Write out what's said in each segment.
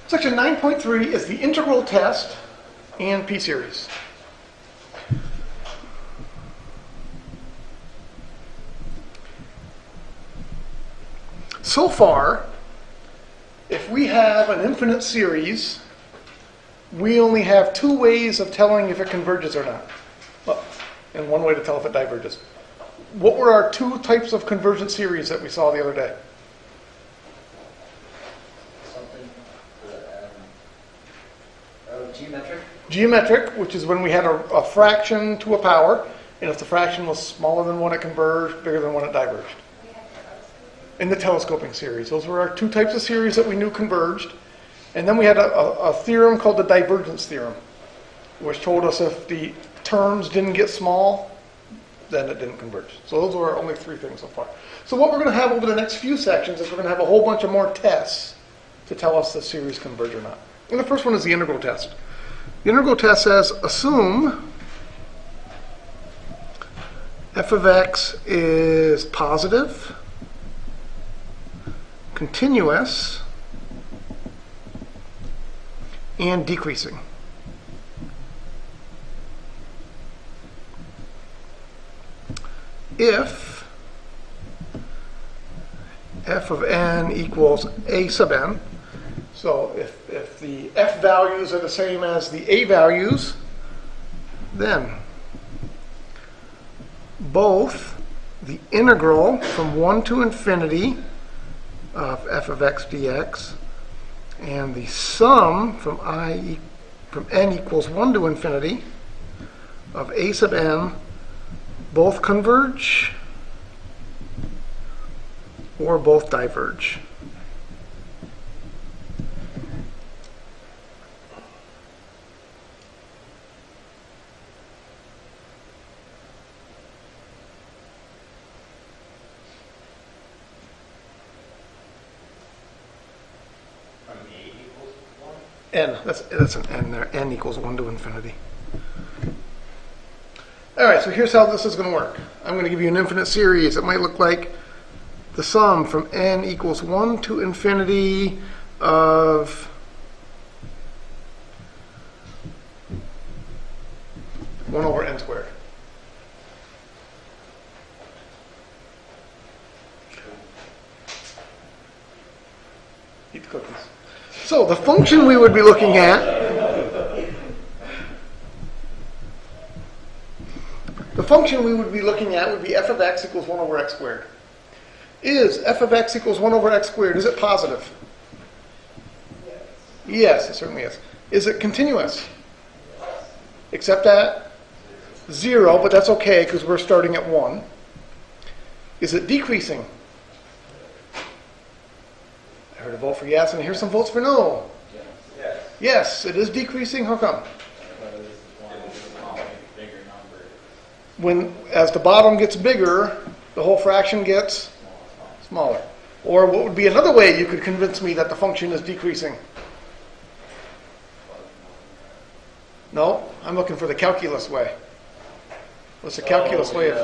Section 9.3 is the integral test and p-series. So far, if we have an infinite series, we only have two ways of telling if it converges or not. Well, and one way to tell if it diverges. What were our two types of convergent series that we saw the other day? Geometric. Geometric, which is when we had a fraction to a power, and if the fraction was smaller than one, it converged, bigger than one, it diverged. In the telescoping series. Those were our two types of series that we knew converged. And then we had a theorem called the divergence theorem, which told us if the terms didn't get small, then it didn't converge. So those were our only three things so far. So what we're going to have over the next few sections is we're going to have a whole bunch of more tests to tell us the series converge or not. And the first one is the integral test. The integral test says, assume f of x is positive, continuous, and decreasing. If f of n equals a sub n, so if the f values are the same as the a values, then both the integral from 1 to infinity of f of x dx and the sum from n equals 1 to infinity of a sub n both converge or both diverge. N, that's an n there. N equals 1 to infinity. All right, so here's how this is going to work. I'm going to give you an infinite series. It might look like the sum from n equals 1 to infinity of 1 over n squared. Eat the cookies. So the function we would be looking at, would be f of x equals 1 over x squared. Is f of x equals 1 over x squared, is it positive? Yes. Yes, it certainly is. Is it continuous? Except at 0, but that's okay because we're starting at 1. Is it decreasing? I heard a vote for yes, and here's some votes for no. Yes. Yes, it is decreasing. How come? When, as the bottom gets bigger, the whole fraction gets smaller. Or what would be another way you could convince me that the function is decreasing? No, I'm looking for the calculus way. What's the calculus way of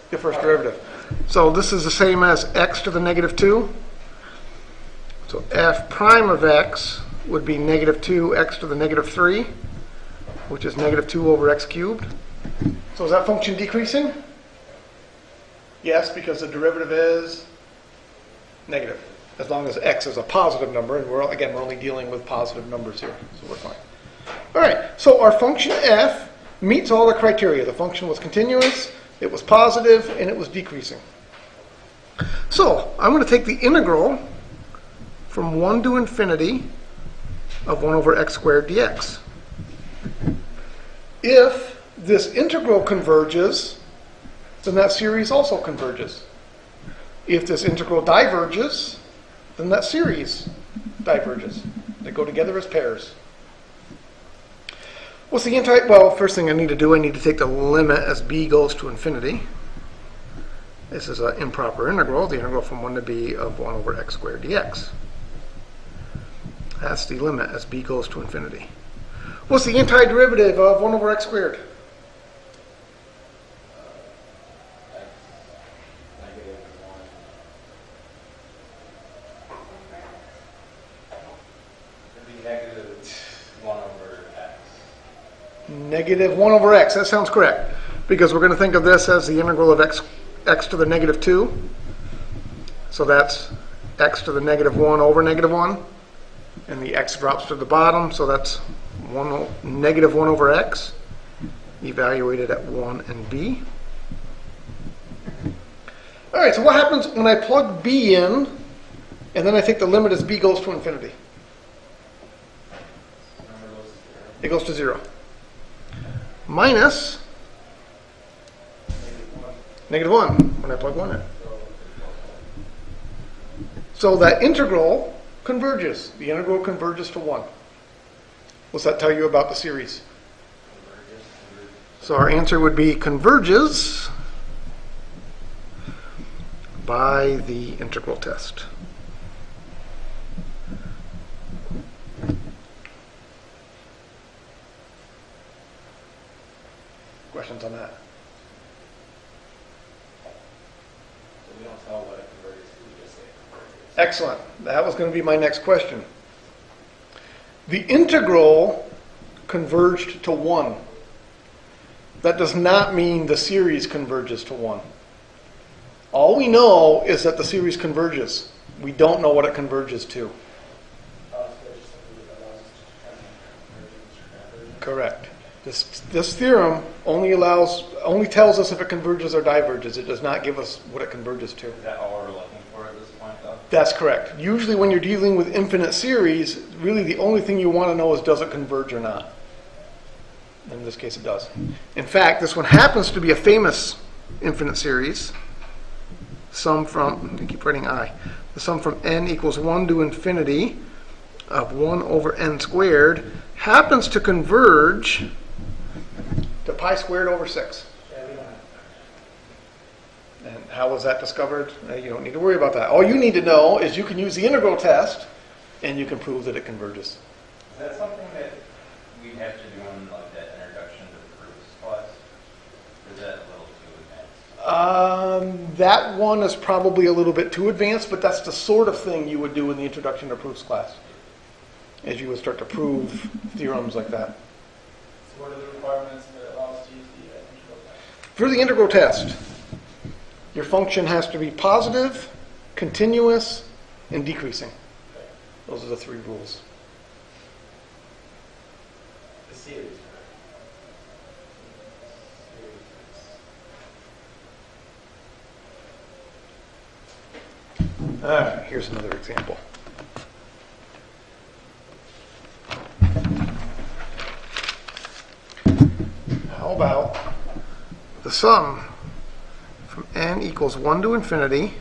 the first derivative? So this is the same as x to the negative 2. So f prime of x would be negative 2x to the negative 3, which is negative 2 over x cubed. So is that function decreasing? Yes, because the derivative is negative, as long as x is a positive number, and we're only dealing with positive numbers here, so we're fine. All right, so our function f meets all the criteria. The function was continuous, it was positive, and it was decreasing. So I'm going to take the integral from 1 to infinity of 1 over x squared dx. If this integral converges, then that series also converges. If this integral diverges, then that series diverges. They go together as pairs. What's the well, first thing I need to take the limit as b goes to infinity. This is an improper integral, the integral from 1 to b of 1 over x squared dx. That's the limit as b goes to infinity. What's the antiderivative of 1 over x squared? Negative 1 over x. That sounds correct. Because we're going to think of this as the integral of x to the negative 2. So that's x to the negative 1 over negative 1. And the x drops to the bottom, so that's negative 1 over x, evaluated at 1 and b. All right, so what happens when I plug b in, and then I think the limit as b goes to infinity? It goes to 0. Minus negative 1 when I plug 1 in. So that integral converges. The integral converges to 1. What's that tell you about the series? So our answer would be converges by the integral test. Questions on that? So we don't tell what it converges to, we just say it converges. Excellent. That was going to be my next question. The integral converged to 1. That does not mean the series converges to 1. All we know is that the series converges. We don't know what it converges to. Correct. This theorem only tells us if it converges or diverges. It does not give us what it converges to. Is that all we're looking for at this point, though? That's correct. Usually when you're dealing with infinite series, really the only thing you want to know is does it converge or not. In this case it does. In fact, this one happens to be a famous infinite series. Sum from, I keep writing I, the sum from n equals 1 to infinity of 1 over n squared happens to converge to pi squared over 6. And how was that discovered? You don't need to worry about that. All you need to know is you can use the integral test and you can prove that it converges. Is that something that we'd have to do in like that introduction to the proofs class? Or is that a little too advanced? That one is probably a little bit too advanced, but that's the sort of thing you would do in the introduction to proofs class, as you would start to prove theorems like that. So what are the requirements that allow us to use the integral test? For the integral test, your function has to be positive, continuous, and decreasing. Those are the 3 rules. The series, All right, here's another example. How about the sum from n equals 1 to infinity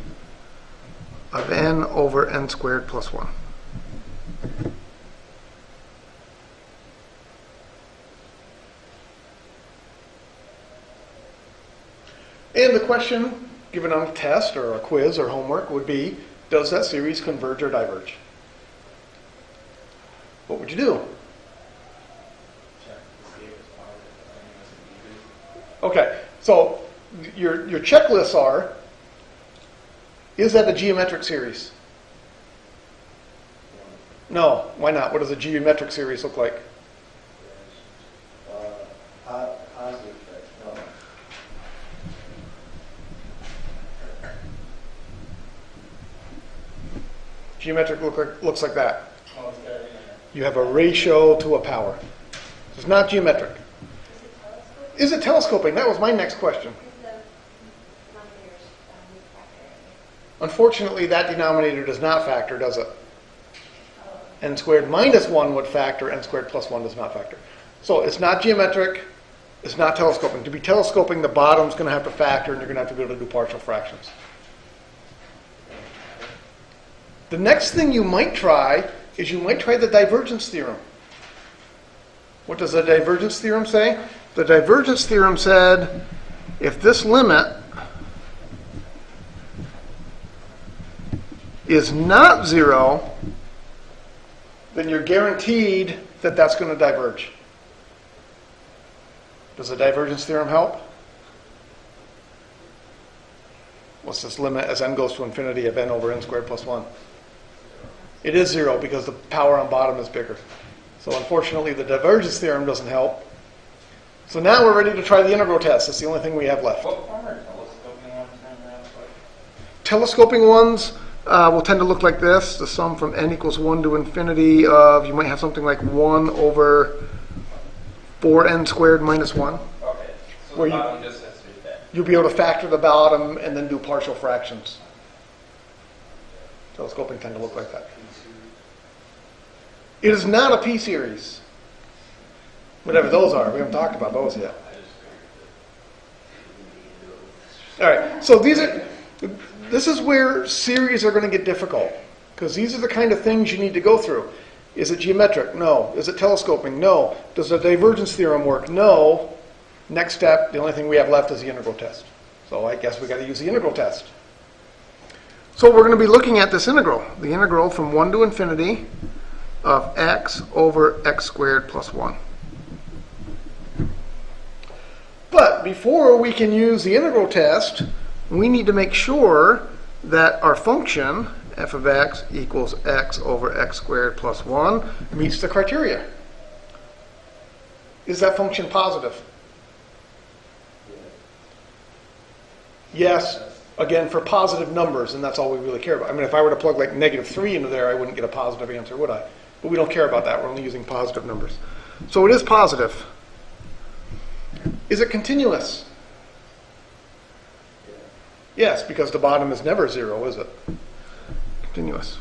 of n over n squared plus 1? And the question given on a test or a quiz or homework would be, does that series converge or diverge? What would you do? check to see if it's positive. Okay, so your checklists are, is that a geometric series? No, why not? What does a geometric series look like? Positive check. No. Geometric looks like that. Oh, it's got it in there. You have a ratio to a power. It's not geometric. Is it telescoping? That was my next question. Unfortunately, that denominator does not factor, does it? N squared minus 1 would factor, n squared plus 1 does not factor. So it's not geometric, it's not telescoping. To be telescoping, the bottom's going to have to factor, and you're going to have to be able to do partial fractions. The next thing you might try is you might try the divergence theorem. What does the divergence theorem say? The divergence theorem said if this limit is not 0, then you're guaranteed that that's going to diverge. Does the divergence theorem help? What's this limit as n goes to infinity of n over n squared plus 1? It is 0 because the power on bottom is bigger. So unfortunately, the divergence theorem doesn't help. So now we're ready to try the integral test. That's the only thing we have left. What form are telescoping ones in that? Telescoping ones will tend to look like this. The sum from n equals 1 to infinity of, you might have something like 1 over 4n squared minus 1. Okay, so Where the you- bottom just has to be that. You'll be able to factor the bottom and then do partial fractions. Telescoping tend to look like that. It is not a p-series. Whatever those are. We haven't talked about those yet. All right, so this is where series are going to get difficult, because these are the kind of things you need to go through. Is it geometric? No. Is it telescoping? No. Does the divergence theorem work? No. Next step, the only thing we have left is the integral test. So I guess we got to use the integral test. So we're going to be looking at this integral, the integral from 1 to infinity of x over x squared plus 1. But before we can use the integral test, we need to make sure that our function, f of x equals x over x squared plus 1, meets the criteria. Is that function positive? Yes, again, for positive numbers, and that's all we really care about. I mean, if I were to plug like -3 into there, I wouldn't get a positive answer, would I? But we don't care about that. We're only using positive numbers. So it is positive. Is it continuous? Yes, because the bottom is never 0, is it? Continuous.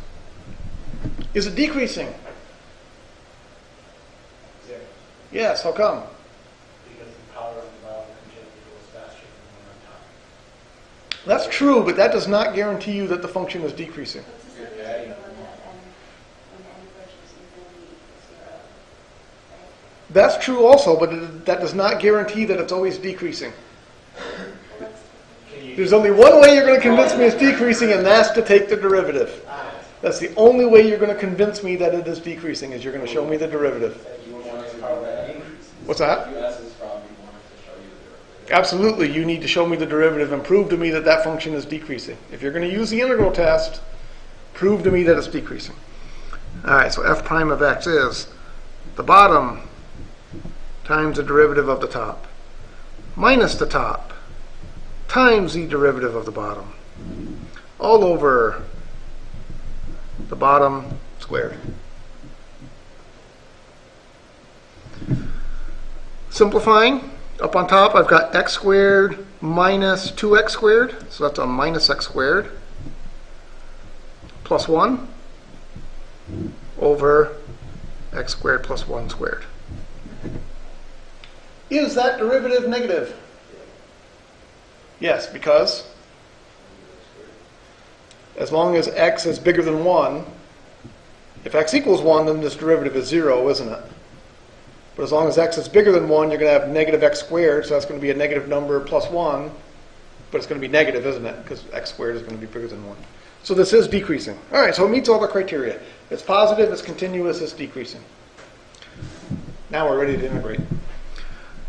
Is it decreasing? Zero. Yes, how come? Because the power of the bottom conjecture goes faster than the one on top. That's true, but that does not guarantee you that the function is decreasing. What's the solution when n approaches infinity equals 0? Right? That's true also, but that does not guarantee that it's always decreasing. Can you There's only one way you're going to convince me it's decreasing, and that's to take the derivative. That's the only way you're going to convince me that it is decreasing, is you're going to show me the derivative. What's that? Absolutely, you need to show me the derivative and prove to me that that function is decreasing. If you're going to use the integral test, prove to me that it's decreasing. All right, so f prime of x is the bottom times the derivative of the top minus the top times the derivative of the bottom all over the bottom squared. Simplifying, up on top I've got x squared minus 2x squared, so that's a minus x squared, plus 1 over x squared plus 1 squared. Is that derivative negative? Yes, because as long as x is bigger than 1, if x equals 1, then this derivative is 0, isn't it? But as long as x is bigger than 1, you're going to have negative x squared, so that's going to be a negative number plus 1, but it's going to be negative, isn't it? Because x squared is going to be bigger than 1. So this is decreasing. All right, so it meets all the criteria. It's positive, it's continuous, it's decreasing. Now we're ready to integrate.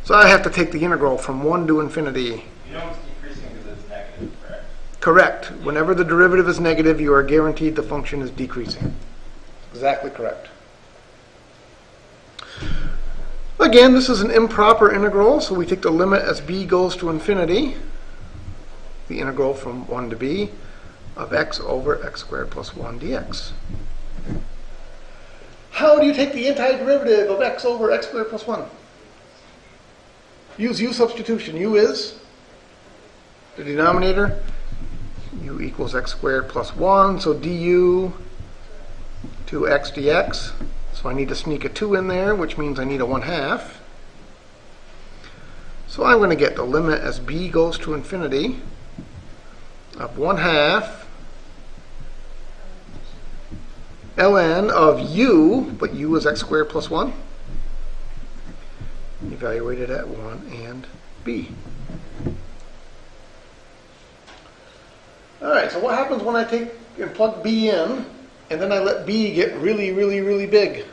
So I have to take the integral from 1 to infinity. You know it's decreasing because it's negative, correct? Correct. Whenever the derivative is negative, you are guaranteed the function is decreasing. Exactly correct. Again, this is an improper integral, so we take the limit as b goes to infinity, the integral from 1 to b, of x over x squared plus 1 dx. How do you take the antiderivative of x over x squared plus 1? Use u substitution. U is the denominator. U equals x squared plus 1, so du 2x dx. So I need to sneak a 2 in there, which means I need a 1/2. So I'm going to get the limit as b goes to infinity of 1/2 ln of u, but u is x squared plus 1, evaluated at 1 and b. All right, so what happens when I take and plug b in, and then I let b get really, really, really big? It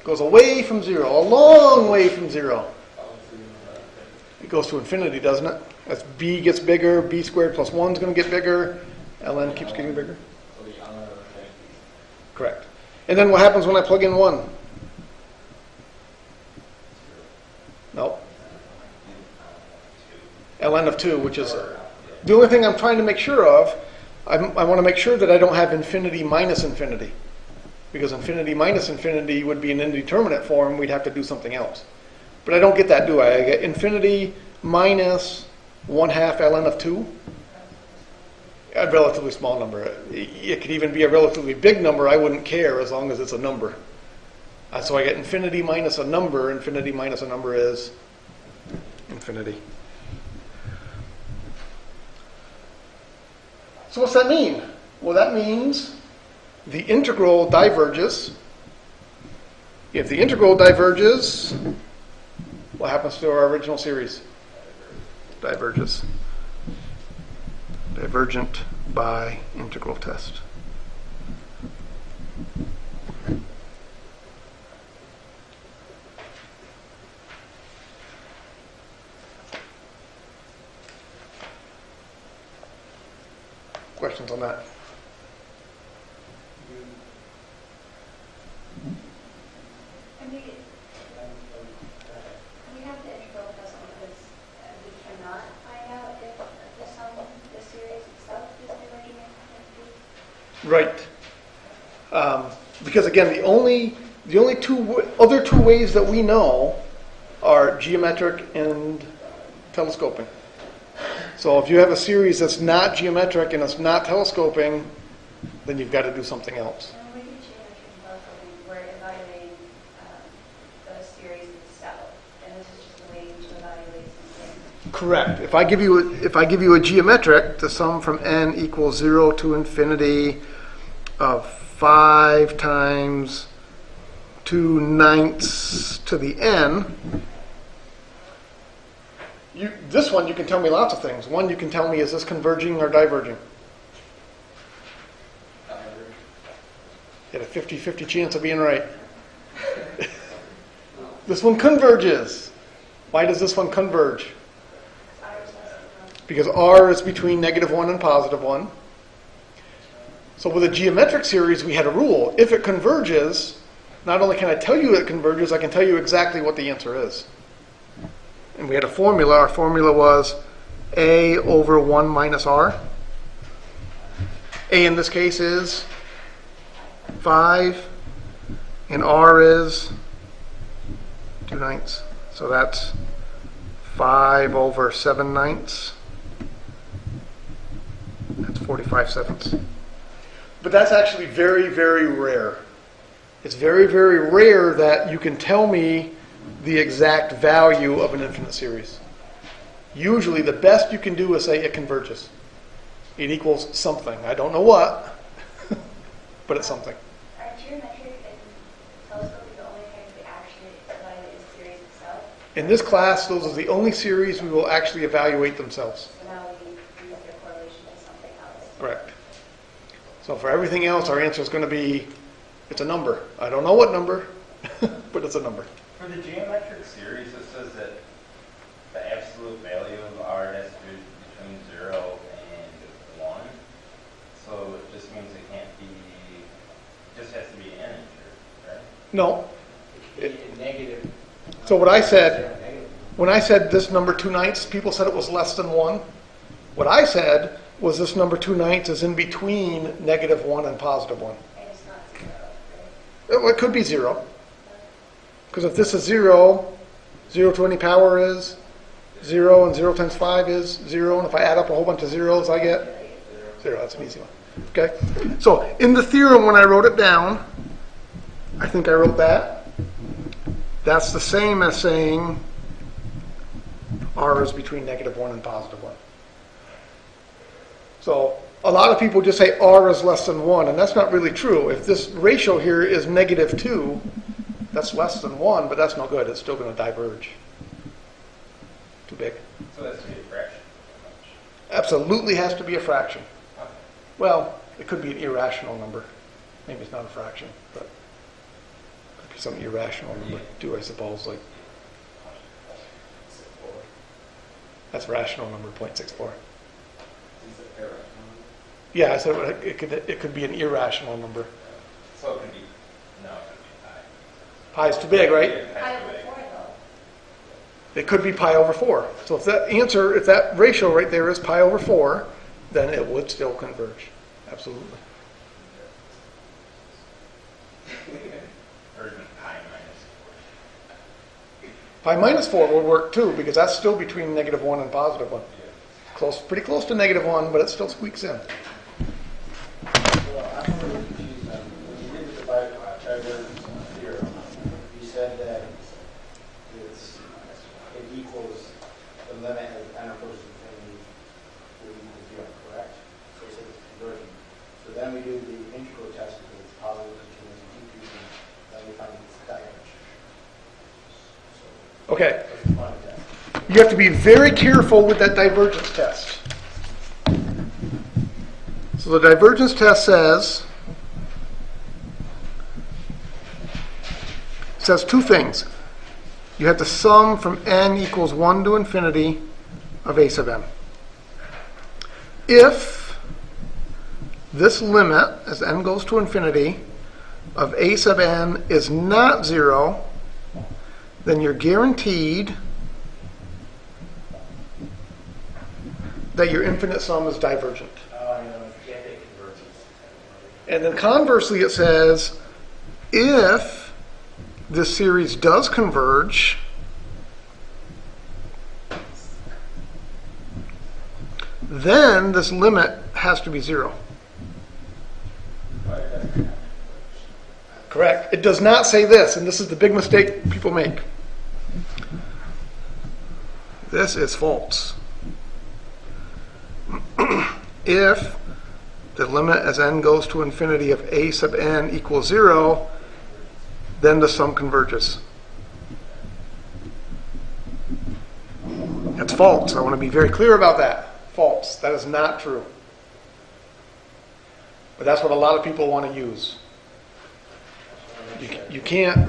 goes away from 0, a long way from 0. It goes to infinity, doesn't it? As b gets bigger, b squared plus 1 is going to get bigger. ln keeps getting bigger. Correct. And then what happens when I plug in 1? ln of 2, which is the only thing I'm trying to make sure of. I want to make sure that I don't have infinity minus infinity, because infinity minus infinity would be an indeterminate form. We'd have to do something else. But I don't get that, do I? I get infinity minus 1/2 ln of 2. A relatively small number. It could even be a relatively big number. I wouldn't care as long as it's a number. So I get infinity minus a number. Infinity minus a number is infinity. So what's that mean? Well, that means the integral diverges. If the integral diverges, what happens to our original series? Diverges. Divergent by integral test. Questions on that? And we have the integral test because we cannot find out if the sum, the series itself is diverging in. Right. Because again, the only other two ways that we know are geometric and telescoping. So if you have a series that's not geometric and it's not telescoping, then you've got to do something else. And when we do geometric and telescoping, we're evaluating the series itself, and this is just a way to evaluate something. Correct. If I give you a geometric, the sum from n equals 0 to infinity of 5 times 2/9 to the n. This one you can tell me lots of things. One, you can tell me, is this converging or diverging? You had a 50-50 chance of being right. This one converges. Why does this one converge? Because r is between -1 and +1. So with a geometric series, we had a rule. If it converges, not only can I tell you it converges, I can tell you exactly what the answer is. And we had a formula. Our formula was a over 1 minus r. A in this case is 5, and r is 2/9. So that's 5 over 7/9. That's 45/7. But that's actually very, very rare. It's very, very rare that you can tell me the exact value of an infinite series. Usually the best you can do is say it converges. It equals something. I don't know what, but it's something. Are geometric and telescoping the only things we actually evaluate in the series itself? In this class, those are the only series we will actually evaluate themselves. So now we use their correlation to something else. Correct. So for everything else, our answer is going to be, it's a number. I don't know what number, but it's a number. For the geometric series, it says that the absolute value of r has to be between 0 and 1. So it just means it can't be, it just has to be an integer, right? No. Negative. So what I said, when I said this number 2/9, people said it was less than 1. What I said was this number 2/9 is in between -1 and +1. And it's not 0, right? Well, it could be 0. Because if this is 0, 0 to any power is 0, and 0 times 5 is 0. And if I add up a whole bunch of zeros, I get 0. That's an easy one. Okay? So in the theorem, when I wrote it down, I think I wrote that. That's the same as saying r is between -1 and +1. So a lot of people just say r is less than 1, and that's not really true. If this ratio here is -2, that's less than 1, but that's no good. It's still going to diverge. Too big. So that's to be a fraction. Absolutely has to be a fraction. Okay. Well, it could be an irrational number. Maybe it's not a fraction, but it could be some irrational number too, I suppose. Like that's a rational number, 0.64. Yeah, I said it could be an irrational number. So it could be, no, it could be pi. Pi is too big, right? Yeah, I pi have is too big. before though. It could be pi over 4. So if that ratio right there is pi over 4, then it would still converge. Absolutely. Or even pi minus Pi minus 4 would work too, because that's still between -1 and +1. 4. Pretty close to -1, but it still squeaks in. Well, I'm a little confused on, when you did the divergence theorem, you said that it equals the limit as n approaches infinity will equal 0, correct? So you said it's converging. So then we do the integral test because it's positive, continuous, and decreasing, then we find it's divergent. So Okay. that's the final test. You have to be very careful with that divergence test. So the divergence test says two things. You have to sum from n equals 1 to infinity of a sub n. If this limit, as n goes to infinity, of a sub n is not 0, then you're guaranteed that your infinite sum is divergent. And then conversely it says, if this series does converge, then this limit has to be 0. Correct. It does not say this, and this is the big mistake people make. This is false. If the limit as n goes to infinity of a sub n equals 0, then the sum converges. That's false. I want to be very clear about that. False. That is not true. But that's what a lot of people want to use. You can't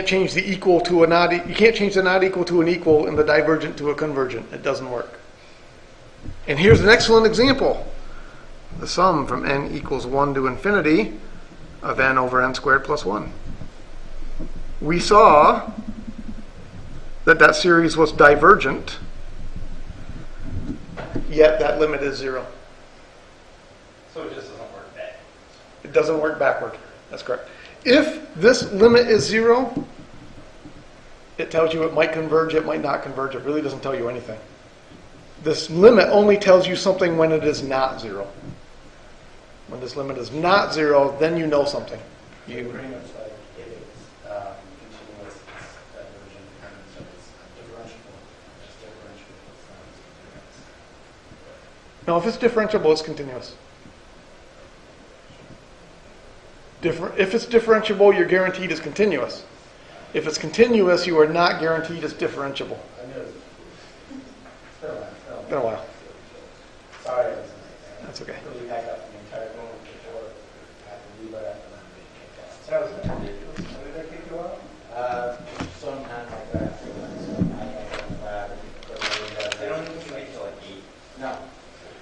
change the equal to a not. You can't change the not equal to an equal and the divergent to a convergent. It doesn't work. And here's an excellent example. The sum from n equals 1 to infinity of n over n squared plus 1. We saw that series was divergent, yet that limit is 0. So it just doesn't work back. It doesn't work backward. That's correct. If this limit is 0, it tells you it might converge, it might not converge. It really doesn't tell you anything. This limit only tells you something when it is not 0. When this limit is not 0, then you know something. Pretty much like if it's continuous, it's divergent, and so it's differentiable. It's differentiable. It's not No, if it's differentiable, it's continuous. If it's differentiable, you're guaranteed it's continuous. If it's continuous, you are not guaranteed it's differentiable. I knew it. It's been a while. Been a while. Sorry, I was That's okay. really packed up the entire room before I had to leave right after that being kicked out. That was ridiculous. When did they kick you out? Sometime like that. So I got in the lab and They don't even wait till like 8. No.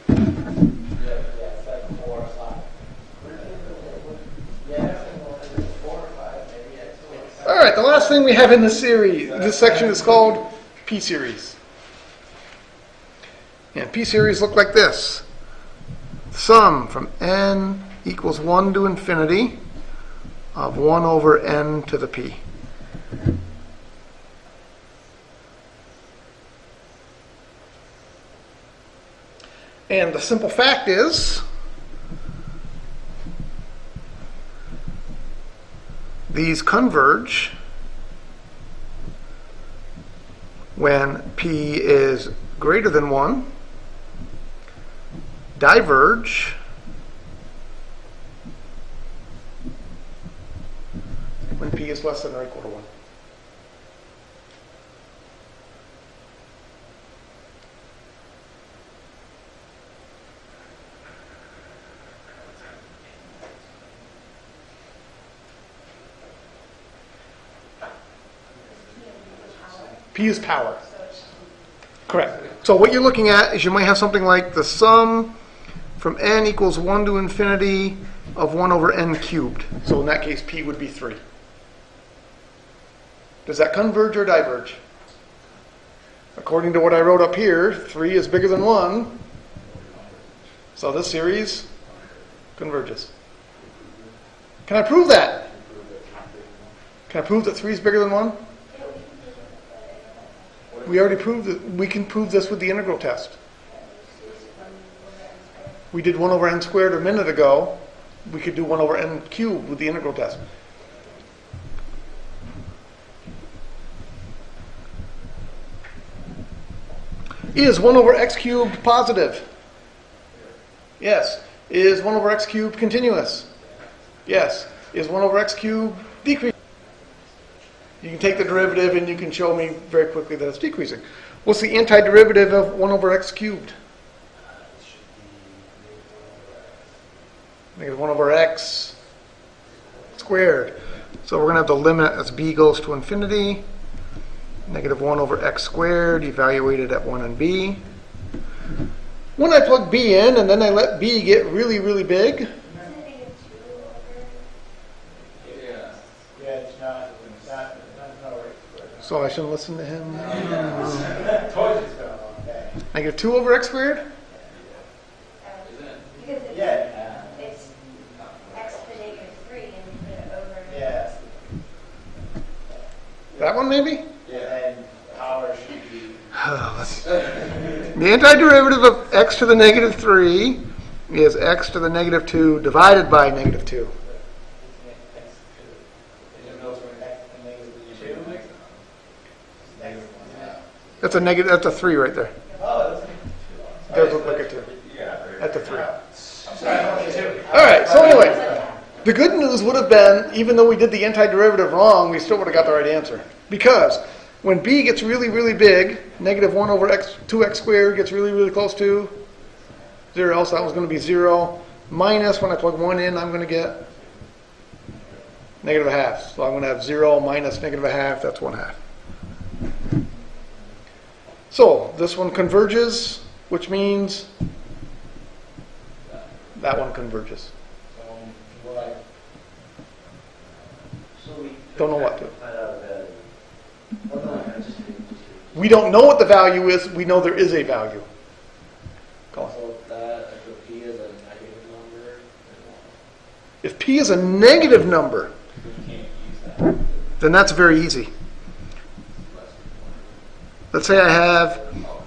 Yeah, it's like 4 o'clock. Yeah, it's 4 or 5, maybe at 2. All right, the last thing we have in this series, this section is called p-series. And p-series look like this. Sum from n equals 1 to infinity of 1 over n to the p. And the simple fact is, these converge when p is greater than 1, diverge when p is less than or equal to 1. P is power. Correct. So what you're looking at is you might have something like the sum from n equals 1 to infinity of 1 over n cubed. So in that case, p would be 3. Does that converge or diverge? According to what I wrote up here, 3 is bigger than 1. So this series converges. Can I prove that? Can I prove that 3 is bigger than 1? We already proved that we can prove this with the integral test. We did 1 over n squared a minute ago. We could do 1 over n cubed with the integral test. Is 1 over x cubed positive? Yes. Is 1 over x cubed continuous? Yes. Is 1 over x cubed decreasing? You can take the derivative and you can show me very quickly that it's decreasing. What's the antiderivative of 1 over x cubed? Negative 1 over x squared. So we're going to have the limit as b goes to infinity. Negative 1 over x squared, evaluated at 1 and b. When I plug b in and then I let b get really, really big, it's not right. so I shouldn't listen to him. Told you it's been a long day. Negative 2 over x squared? Because Yeah. it's x to the negative 3 and we put it over. Yeah. That one maybe? Yeah. And power should be. The antiderivative of x to the negative 3 is x to the negative 2 divided by negative 2. That's a negative. That's a 3 right there. Oh, It does look like a 2. Yeah. That's a 3. I'm sorry. All right. So anyway, the good news would have been, even though we did the antiderivative wrong, we still would have got the right answer. Because when b gets really, really big, negative 1 over x, 2x squared gets really, really close to 0. So that was going to be 0. Minus, when I plug 1 in, I'm going to get negative a half. So I'm going to have 0 minus negative a half. That's 1/2. So this one converges, which means that one converges. Don't know what to. We don't know what the value is. We know there is a value. Go on. If p is a negative number, then that's very easy. Let's say I have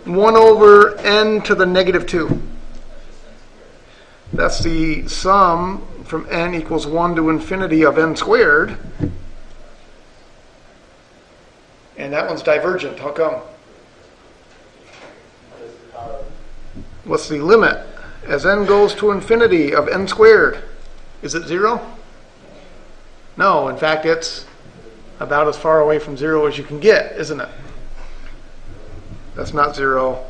1 over n to the negative 2. That's the sum from n equals 1 to infinity of n squared. And that one's divergent. How come? What's the limit as n goes to infinity of n squared? Is it 0? No, in fact, it's about as far away from 0 as you can get, isn't it? That's not 0.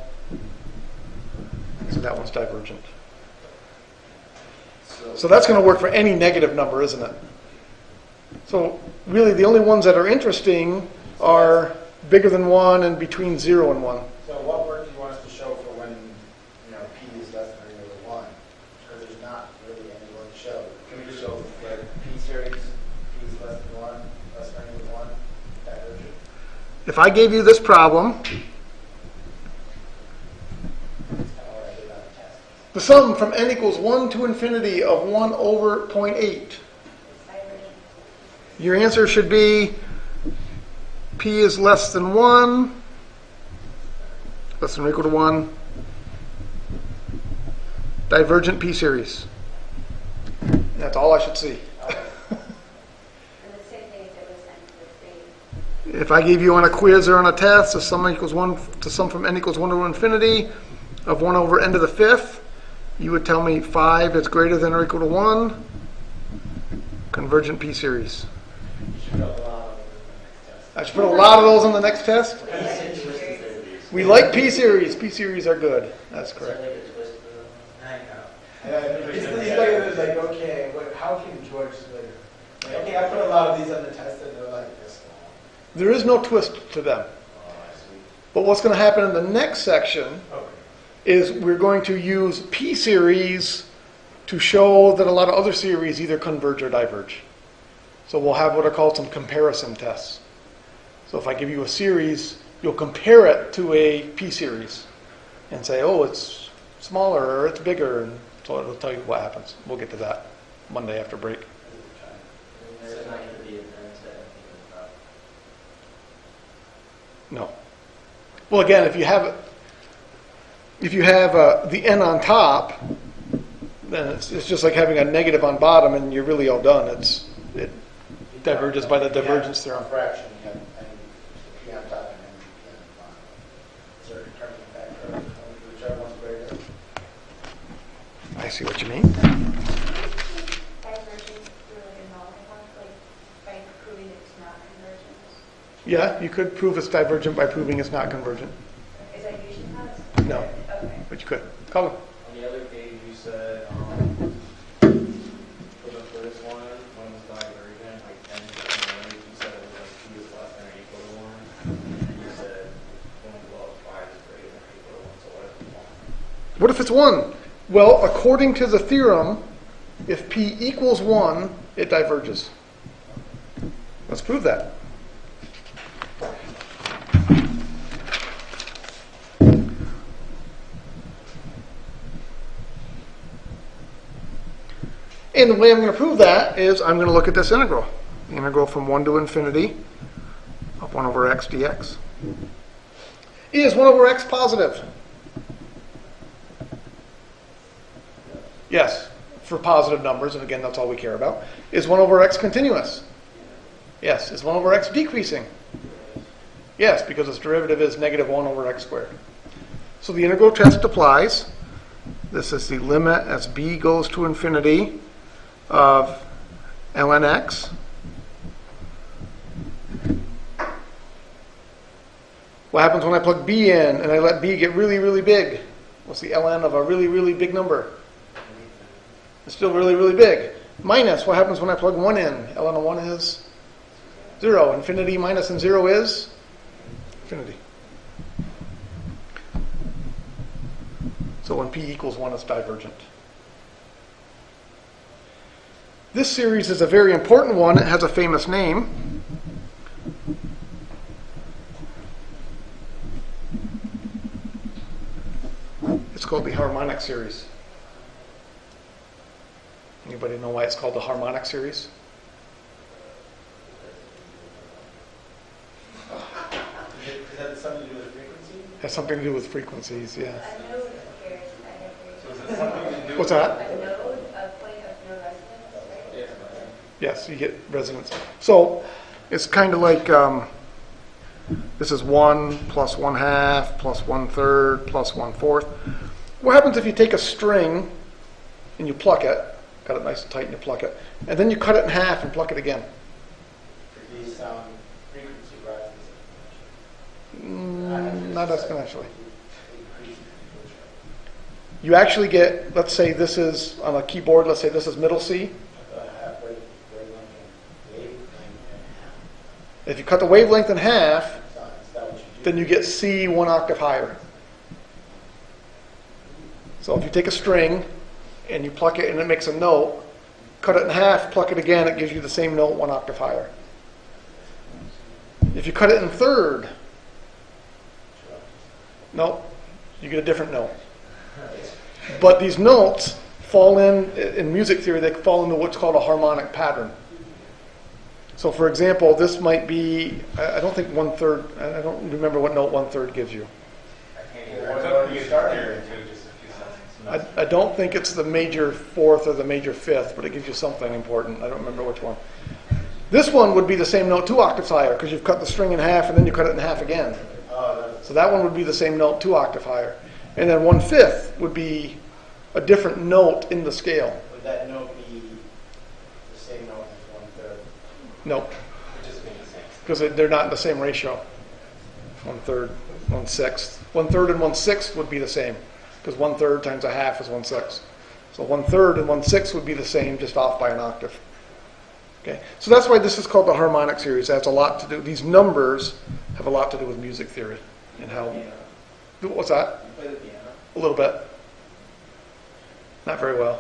So that one's divergent. So that's going to work for any negative number, isn't it? So really the only ones that are interesting are bigger than 1 and between 0 and 1. So what work do you want us to show for when p is less than or equal to 1? Because there's not really any work to show. Can we just show like p series, p is less than 1, less than or equal to 1? Divergent. If I gave you this problem, the sum from n equals 1 to infinity of 1 over 0.8. Your answer should be p is less than 1, less than or equal to 1, divergent p series. That's all I should see. And the same thing if it was n to the 3. If I gave you on a quiz or on a test, the sum equals 1 to sum from n equals 1 to infinity of 1 over n to the 5th, you would tell me 5 is greater than or equal to 1. Convergent p series. I should put a lot of those on the next test. We like p series. P series are good. That's correct. These players like, okay, how can George okay, I put a lot of these on the test and they're like this. There is no twist to them. But what's going to happen in the next section is we're going to use p series to show that a lot of other series either converge or diverge. So we'll have what are called some comparison tests. So if I give you a series you'll compare it to a p-series and say, oh, it's smaller or it's bigger, and so it'll tell you what happens. We'll get to that Monday after break. There's not going to be a event at No. Well, again, if you have the n on top, then it's just like having a negative on bottom, and you're really all done. It diverges by the divergence theorem. Fraction, you have p on top and p on the bottom. Is there a determining factor? Whichever one's greater. I see what you mean. Divergence really nullify, like by proving it's not convergent. Yeah, you could prove it's divergent by proving it's not convergent. Is that usually how it's? No. Okay. But you could. Colin. On the other page, you said for the first one, when it's divergent, like 10 to 1, you said it was like 2 is less than or equal to 1. And you said 1 below 5 is greater than or equal to 1. So what if it's 1? What if it's 1? Well, according to the theorem, if p equals 1, it diverges. Let's prove that. And the way I'm going to prove that is I'm going to look at this integral. The integral from 1 to infinity of 1 over x dx. Is 1 over x positive? Yes, for positive numbers, and again, that's all we care about. Is 1 over x continuous? Yes. Is 1 over x decreasing? Yes, because its derivative is negative 1 over x squared. So the integral test applies. This is the limit as b goes to infinity of ln x. What happens when I plug b in and I let b get really, really big? What's the ln of a really, really big number? It's still really, really big. Minus, what happens when I plug 1 in? ln of 1 is 0. Infinity minus and 0 is infinity. So when p equals 1, it's divergent. This series is a very important one. It has a famous name. It's called the harmonic series. Anybody know why it's called the harmonic series? Is that something to do with frequency? It has something to do with frequencies, yeah. A node appears, I agree. So is it something to do What's that? A node, a point of no resonance, right? Yes, you get resonance. So it's kind of like this is 1 plus 1/2 plus 1/3 plus 1/4. What happens if you take a string and you pluck it, cut it nice and tight and you pluck it, and then you cut it in half and pluck it again? For these sound frequency rises. Not exponentially. You actually get, let's say this is on a keyboard, let's say this is middle C. If you cut the wavelength in half, then you get C 1 octave higher. So if you take a string and you pluck it and it makes a note, cut it in half, pluck it again, it gives you the same note 1 octave higher. If you cut it in third, nope, you get a different note. But these notes fall in music theory, they fall into what's called a harmonic pattern. So for example, this might be, I don't think 1/3, I don't remember what note 1/3 gives you. I don't think it's the major fourth or the major fifth, but it gives you something important. I don't remember which one. This one would be the same note 2 octaves higher, because you've cut the string in half and then you cut it in half again. So that one would be the same note 2 octave higher. And then 1/5 would be a different note in the scale. Would that note be the same note as 1/3? Nope, It just means the same. because they're not in the same ratio. 1/3, 1/6. 1/3 and 1/6 would be the same, because 1/3 times a half is 1/6. So 1/3 and 1/6 would be the same, just off by an octave. Okay, so that's why this is called the harmonic series. It has a lot to do. These numbers have a lot to do with music theory and how. What's that? You play the piano? A little bit. Not very well.